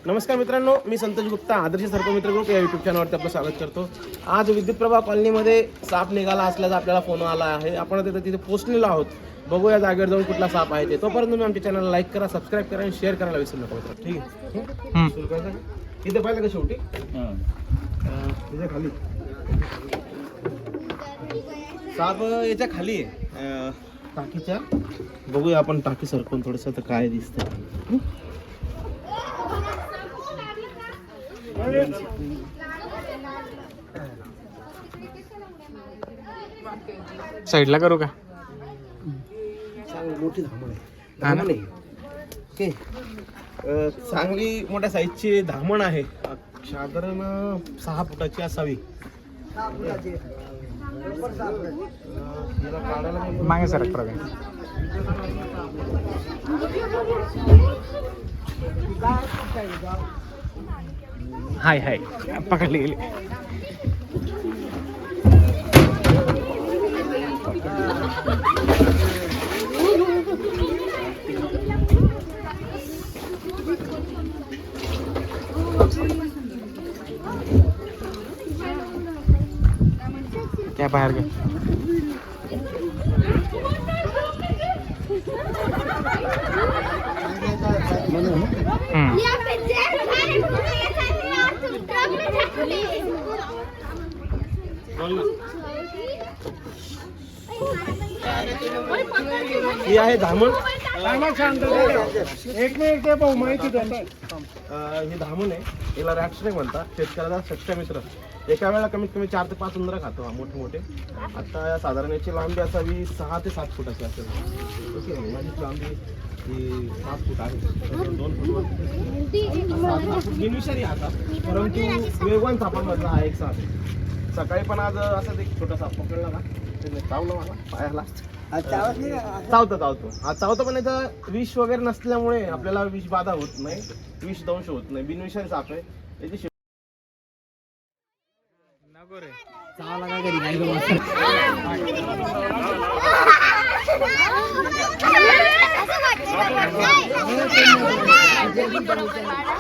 नमस्कार मित्रांनो, मी संतोष गुप्ता, आदर्श सर्पमित्र ग्रुप या यूट्यूब चॅनलवरती आपलं स्वागत करतो. आज विद्युत प्रभा कॉलनीमध्ये साप निघाला असल्याचा आपल्याला फोन आला आहे. आपण तिथे पोहोचलेलो आहोत. बघूया जागेवर जाऊन कुठला साप आहे ते. तोपर्यंत तुम्ही आमच्या चॅनलला लाईक करा, सबस्क्राईब करा आणि शेअर करायला विसरू नका मित्र. ठीक आहे, सुरू करायचं. इथे पाहिलं का शेवटी तिथे खाली साप याच्या खाली आहे टाकीच्या. बघूया आपण टाकी सरकून थोडंसं तर काय दिसतं. साईडला करू का? चांगली मोठी धामण आहे. ओके, चांगली मोठ्या साईजची धामण आहे. साधारण 6 फुटाची असावी. मागे सरक प्रवीण. हाय हाय, पकडली गेली. क्या बाहेर गे. ही आहे धामण. एक मिनिट ते भाऊ माहिती द्या. ही धामण आहे. याला रॅटस्नेक म्हणतात. शेतकऱ्याचा सच्चा मित्र. एका वेळेला कमीत कमी 4 ते 5 उंदरं खातो हा, मोठे मोठे. आता साधारण याची लांबी असावी 6 ते 7 फुटाची असेल. ओके, माझी लांबी ही 5 फूट आहे. 2 फूट बिनविषारी आता, परंतु वेगवान सापांमधला हा एक साप. सकाळी पण आज असंच एक छोटा साप पकडला ना, त्याने चावलं मला पायाला. चावतो पण याचं विष वगैरे नसल्यामुळे आपल्याला विष बाधा होत नाही, विष दंश होत नाही. बिनविषारी साप आहे. याची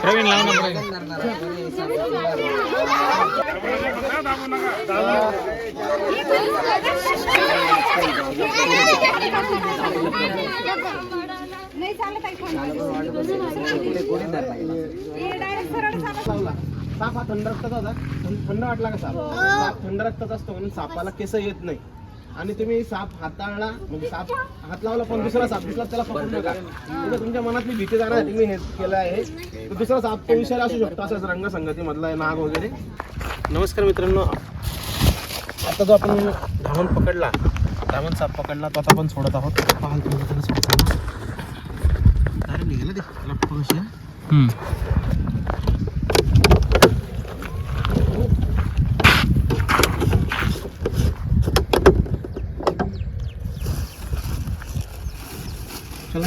प्रवीण लाव ना. साप हा थंड रक्ताचा होता. थंड वाटला का साप थंड रक्ताचा असतो म्हणून सापाला केस येत नाही. आणि तुम्ही साप हाताळला म्हणजे साप हात लावला पण दुसरा साप दिसला त्याला पकडू नका. तुमच्या मनातली भीती जाण्यासाठी मी हे केलं आहे. दुसरा साप तो विषारी असू शकतो, असंच रंगसंगतीमधला नाग वगैरे. नमस्कार मित्रांनो, आता जो आपण धामण पकडला, धामण साप पकडला, तो आता आपण सोडत आहोत. पाहाल तुम्ही त्याला सोडताना अरे निघालं ते लपशी. चला